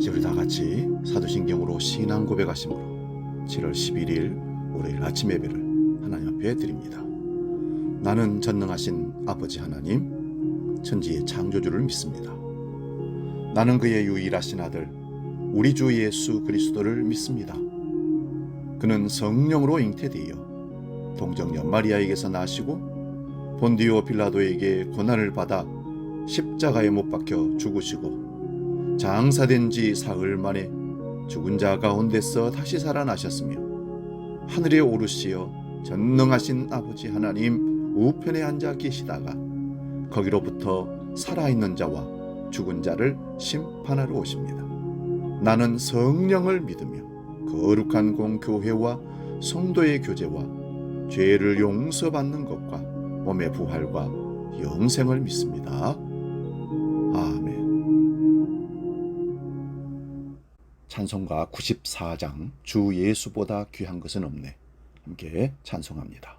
이제 우리 다 같이 사도신경으로 신앙 고백하심으로 7월 11일 월요일 아침 예배를 하나님 앞에 드립니다. 나는 전능하신 아버지 하나님, 천지의 창조주를 믿습니다. 나는 그의 유일하신 아들 우리 주 예수 그리스도를 믿습니다. 그는 성령으로 잉태되어 동정녀 마리아에게서 나시고 본디오 빌라도에게 고난을 받아 십자가에 못 박혀 죽으시고 장사된 지 사흘 만에 죽은 자 가운데서 다시 살아나셨으며 하늘에 오르시어 전능하신 아버지 하나님 우편에 앉아 계시다가 거기로부터 살아있는 자와 죽은 자를 심판하러 오십니다. 나는 성령을 믿으며 거룩한 공교회와 성도의 교제와 죄를 용서받는 것과 몸의 부활과 영생을 믿습니다. 아멘. 찬송가 94장 주 예수보다 귀한 것은 없네. 함께 찬송합니다.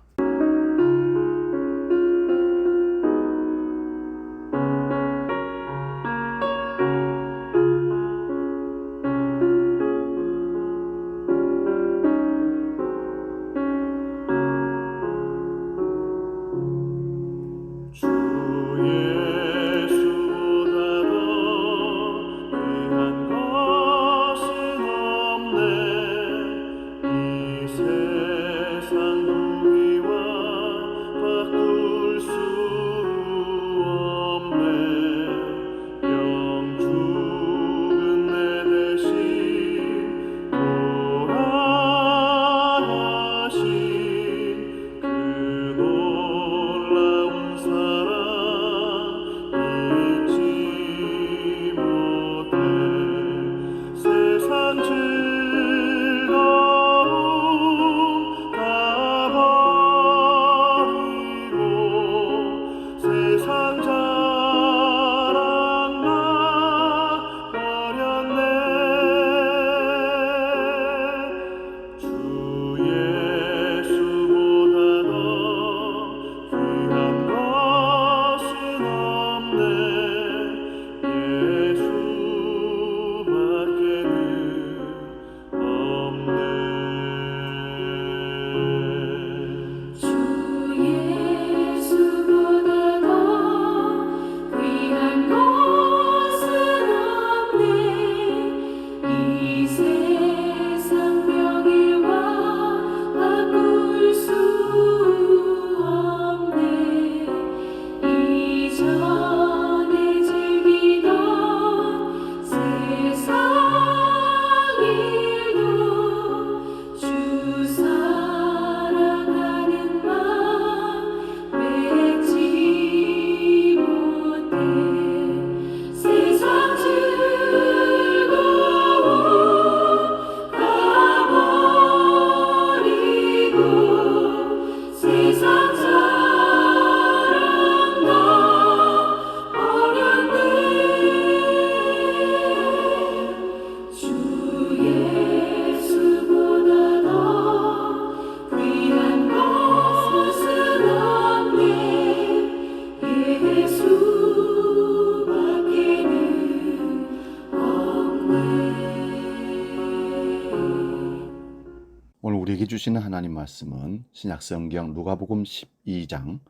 오늘 우리에게 주시는 하나님 말씀은 신약성경 누가복음 12장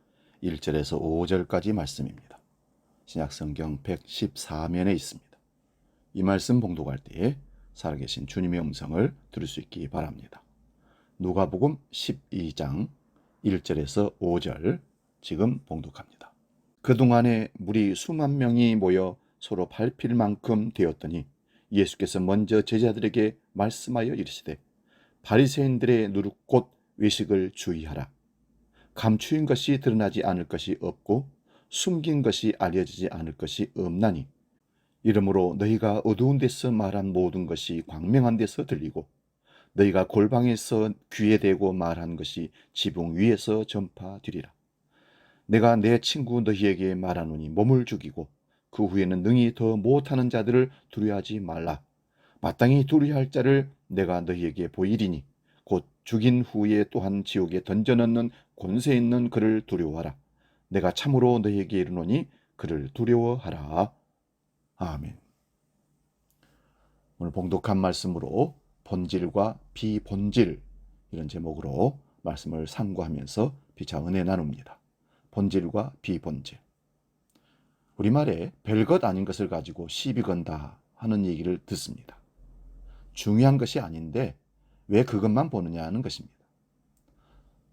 1절에서 5절까지 말씀입니다. 신약성경 114면에 있습니다. 이 말씀 봉독할 때에 살아계신 주님의 음성을 들을 수 있기 바랍니다. 누가복음 12장 1절에서 5절 지금 봉독합니다. 그동안에 무리 수만 명이 모여 서로 밟힐 만큼 되었더니 예수께서 먼저 제자들에게 말씀하여 이르시되 바리새인들의 누룩 곧 외식을 주의하라. 감추인 것이 드러나지 않을 것이 없고 숨긴 것이 알려지지 않을 것이 없나니 이러므로 너희가 어두운 데서 말한 모든 것이 광명한 데서 들리고 너희가 골방에서 귀에 대고 말한 것이 지붕 위에서 전파되리라. 내가 내 친구 너희에게 말하노니 몸을 죽이고 그 후에는 능히 더 못하는 자들을 두려워하지 말라. 마땅히 두려워할 자를 내가 너희에게 보이리니 곧 죽인 후에 또한 지옥에 던져넣는 권세 있는 그를 두려워하라. 내가 참으로 너희에게 이르노니 그를 두려워하라. 아멘. 오늘 봉독한 말씀으로 본질과 비본질, 이런 제목으로 말씀을 상고하면서 피차 은혜 나눕니다. 본질과 비본질. 우리말에 별것 아닌 것을 가지고 시비 건다 하는 얘기를 듣습니다. 중요한 것이 아닌데 왜 그것만 보느냐 하는 것입니다.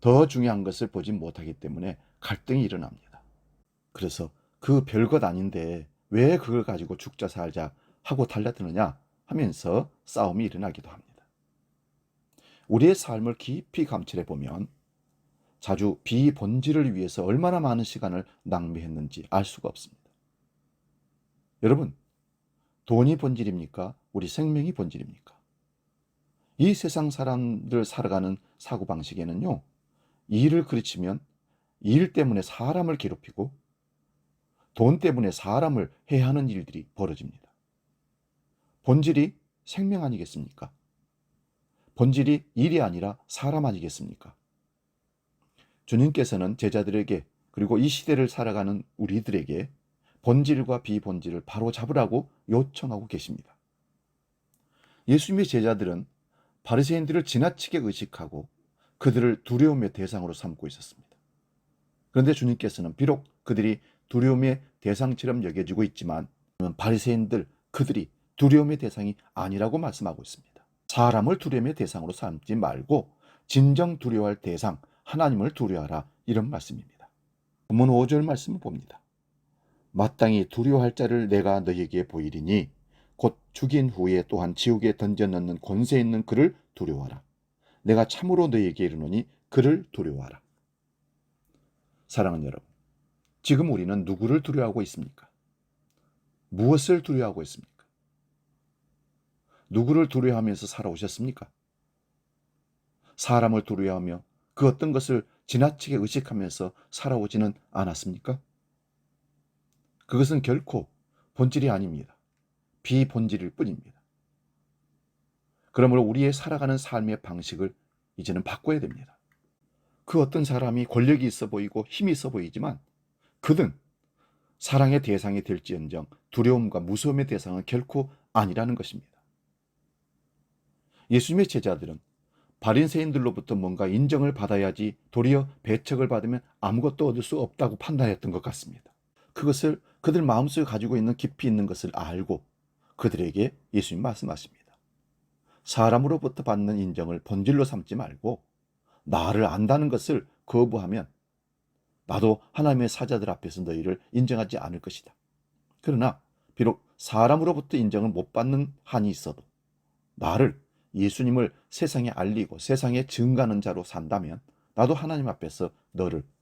더 중요한 것을 보지 못하기 때문에 갈등이 일어납니다. 그래서 그 별것 아닌데 왜 그걸 가지고 죽자 살자 하고 달라드느냐 하면서 싸움이 일어나기도 합니다. 우리의 삶을 깊이 감찰해 보면 자주 비본질을 위해서 얼마나 많은 시간을 낭비했는지 알 수가 없습니다. 여러분, 돈이 본질입니까? 우리 생명이 본질입니까? 이 세상 사람들 살아가는 사고방식에는요, 일을 그르치면 일 때문에 사람을 괴롭히고 돈 때문에 사람을 해야 하는 일들이 벌어집니다. 본질이 생명 아니겠습니까? 본질이 일이 아니라 사람 아니겠습니까? 주님께서는 제자들에게, 그리고 이 시대를 살아가는 우리들에게 본질과 비본질을 바로 잡으라고 요청하고 계십니다. 예수님의 제자들은 바리새인들을 지나치게 의식하고 그들을 두려움의 대상으로 삼고 있었습니다. 그런데 주님께서는 비록 그들이 두려움의 대상처럼 여겨지고 있지만 바리새인들, 그들이 두려움의 대상이 아니라고 말씀하고 있습니다. 사람을 두려움의 대상으로 삼지 말고 진정 두려워할 대상, 하나님을 두려워하라, 이런 말씀입니다. 본문 5절 말씀을 봅니다. 마땅히 두려워할 자를 내가 너희에게 보이리니 곧 죽인 후에 또한 지옥에 던져 넣는 권세 있는 그를 두려워하라. 내가 참으로 너희에게 이르노니 그를 두려워하라. 사랑하는 여러분, 지금 우리는 누구를 두려워하고 있습니까? 무엇을 두려워하고 있습니까? 누구를 두려워하면서 살아오셨습니까? 사람을 두려워하며 그 어떤 것을 지나치게 의식하면서 살아오지는 않았습니까? 그것은 결코 본질이 아닙니다. 비본질일 뿐입니다. 그러므로 우리의 살아가는 삶의 방식을 이제는 바꿔야 됩니다. 그 어떤 사람이 권력이 있어 보이고 힘이 있어 보이지만 그는 사랑의 대상이 될지언정 두려움과 무서움의 대상은 결코 아니라는 것입니다. 예수님의 제자들은 바리새인들로부터 뭔가 인정을 받아야지 도리어 배척을 받으면 아무것도 얻을 수 없다고 판단했던 것 같습니다. 그것을 그들 마음속에 가지고 있는 깊이 있는 것을 알고 그들에게 예수님 말씀하십니다. 사람으로부터 받는 인정을 본질로 삼지 말고 나를 안다는 것을 거부하면 나도 하나님의 사자들 앞에서 너희를 인정하지 않을 것이다. 그러나 비록 사람으로부터 인정을 못 받는 한이 있어도 나를, 예수님을 세상에 알리고 세상에 증거하는 자로 산다면 나도 하나님 앞에서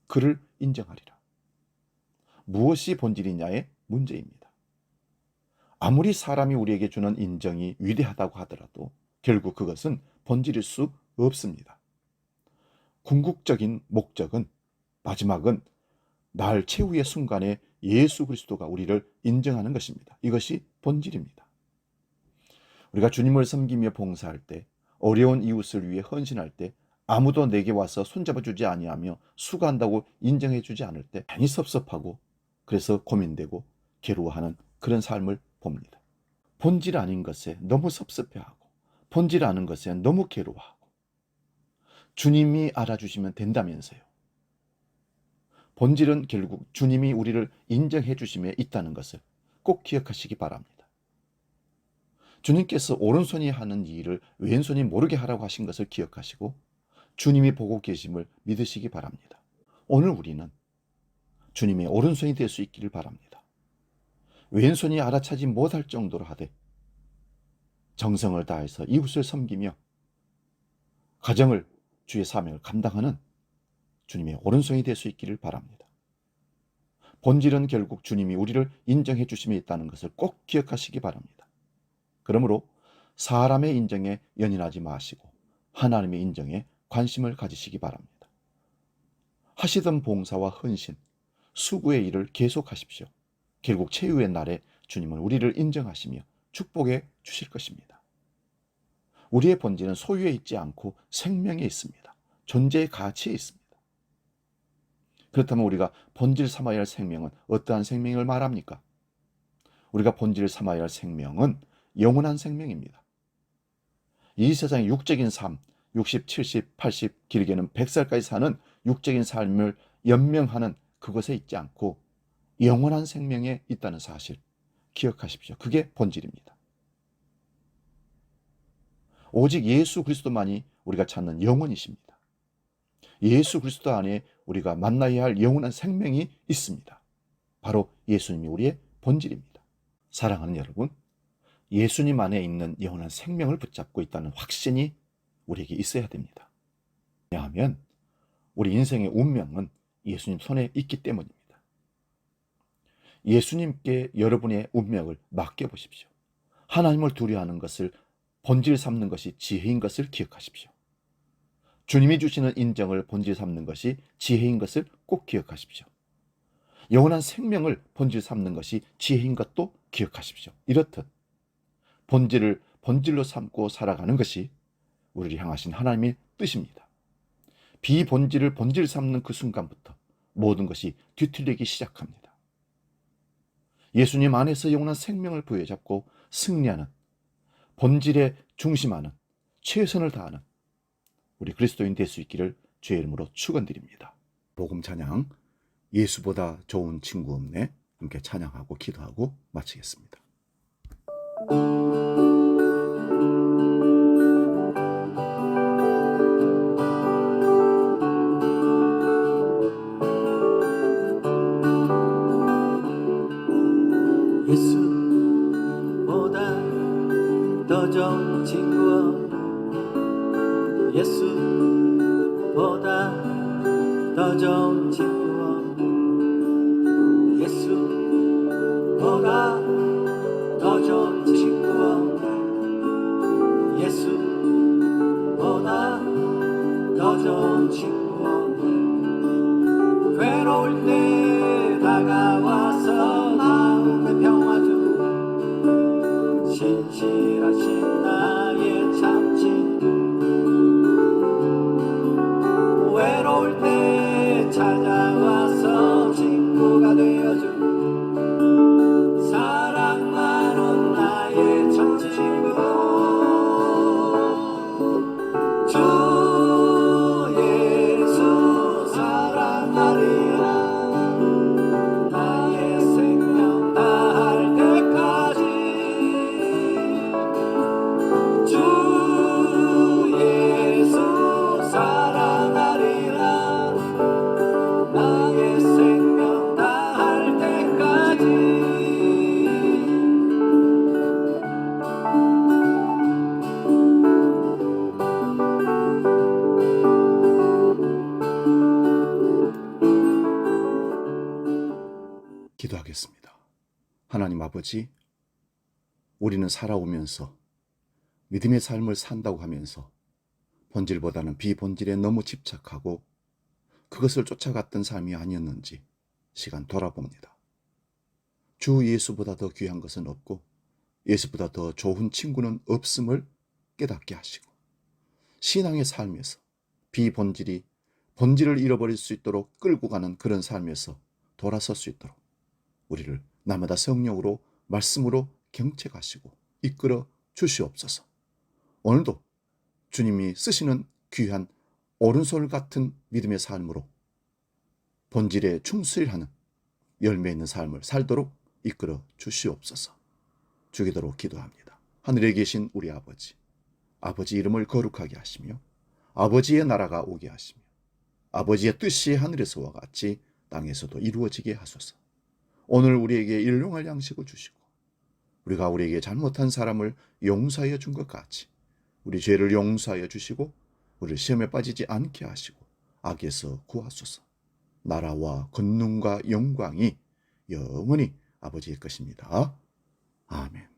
그를 인정하리라. 무엇이 본질이냐의 문제입니다. 아무리 사람이 우리에게 주는 인정이 위대하다고 하더라도 결국 그것은 본질일 수 없습니다. 궁극적인 목적은, 마지막은 날 최후의 순간에 예수 그리스도가 우리를 인정하는 것입니다. 이것이 본질입니다. 우리가 주님을 섬기며 봉사할 때, 어려운 이웃을 위해 헌신할 때 아무도 내게 와서 손잡아주지 아니하며 수고한다고 인정해주지 않을 때 괜히 섭섭하고 그래서 고민되고 괴로워하는 그런 삶을 봅니다. 본질 아닌 것에 너무 섭섭해하고 본질 아닌 것에 너무 괴로워하고 주님이 알아주시면 된다면서요. 본질은 결국 주님이 우리를 인정해 주심에 있다는 것을 꼭 기억하시기 바랍니다. 주님께서 오른손이 하는 일을 왼손이 모르게 하라고 하신 것을 기억하시고 주님이 보고 계심을 믿으시기 바랍니다. 오늘 우리는 주님의 오른손이 될 수 있기를 바랍니다. 왼손이 알아차지 못할 정도로 하되 정성을 다해서 이웃을 섬기며 가정을, 주의 사명을 감당하는 주님의 오른손이 될 수 있기를 바랍니다. 본질은 결국 주님이 우리를 인정해 주심에 있다는 것을 꼭 기억하시기 바랍니다. 그러므로 사람의 인정에 연연하지 마시고 하나님의 인정에 관심을 가지시기 바랍니다. 하시던 봉사와 헌신, 수고의 일을 계속하십시오. 결국 최후의 날에 주님은 우리를 인정하시며 축복해 주실 것입니다. 우리의 본질은 소유에 있지 않고 생명에 있습니다. 존재의 가치에 있습니다. 그렇다면 우리가 본질 삼아야 할 생명은 어떠한 생명을 말합니까? 우리가 본질 삼아야 할 생명은 영원한 생명입니다. 이 세상의 육적인 삶, 60, 70, 80, 길게는 100살까지 사는 육적인 삶을 연명하는 그것에 있지 않고 영원한 생명에 있다는 사실 기억하십시오. 그게 본질입니다. 오직 예수 그리스도만이 우리가 찾는 영혼이십니다. 예수 그리스도 안에 우리가 만나야 할 영원한 생명이 있습니다. 바로 예수님이 우리의 본질입니다. 사랑하는 여러분, 예수님 안에 있는 영원한 생명을 붙잡고 있다는 확신이 우리에게 있어야 됩니다. 왜냐하면 우리 인생의 운명은 예수님 손에 있기 때문입니다. 예수님께 여러분의 운명을 맡겨보십시오. 하나님을 두려워하는 것을 본질 삼는 것이 지혜인 것을 기억하십시오. 주님이 주시는 인정을 본질 삼는 것이 지혜인 것을 꼭 기억하십시오. 영원한 생명을 본질 삼는 것이 지혜인 것도 기억하십시오. 이렇듯 본질을 본질로 삼고 살아가는 것이 우리를 향하신 하나님의 뜻입니다. 비본질을 본질 삼는 그 순간부터 모든 것이 뒤틀리기 시작합니다. 예수님 안에서 영원한 생명을 부여잡고 승리하는, 본질에 중심하는, 최선을 다하는 우리 그리스도인 될 수 있기를 주의 이름으로 축원드립니다. 복음 찬양, 예수보다 좋은 친구 없네, 함께 찬양하고 기도하고 마치겠습니다. 예수보다 더 좋은 친구, 예수보다 더 좋은 친구, 예수보다 더 좋은 친구, 예수보다 더 좋은 친구. 괴로울 때 다가와서 마음의 평화 주고 신실하신 나의 참 친구. 외로울 때 찾아와서 친구가 되어주고 사랑 많은 나의 참 친구. 주 예수 사랑하리라. 나의 생명 다할 때까지. 주 예수 사랑하리라. 나의 생명 다할 때까지. 기도하겠습니다. 하나님 아버지, 우리는 살아오면서 믿음의 삶을 산다고 하면서 본질보다는 비본질에 너무 집착하고 그것을 쫓아갔던 삶이 아니었는지 시간 돌아봅니다. 주 예수보다 더 귀한 것은 없고 예수보다 더 좋은 친구는 없음을 깨닫게 하시고 신앙의 삶에서 비본질이 본질을 잃어버릴 수 있도록 끌고 가는 그런 삶에서 돌아설 수 있도록 우리를 날마다 성령으로 말씀으로 경책하시고 이끌어 주시옵소서. 오늘도 주님이 쓰시는 귀한 오른손 같은 믿음의 삶으로 본질에 충실하는 열매 있는 삶을 살도록 이끌어 주시옵소서. 주기도록 기도합니다. 하늘에 계신 우리 아버지, 아버지 이름을 거룩하게 하시며 아버지의 나라가 오게 하시며 아버지의 뜻이 하늘에서와 같이 땅에서도 이루어지게 하소서. 오늘 우리에게 일용할 양식을 주시고 우리가 우리에게 잘못한 사람을 용서하여 준 것 같이 우리 죄를 용서하여 주시고 우리를 시험에 빠지지 않게 하시고 악에서 구하소서. 나라와 권능과 영광이 영원히 아버지의 것입니다. 아멘.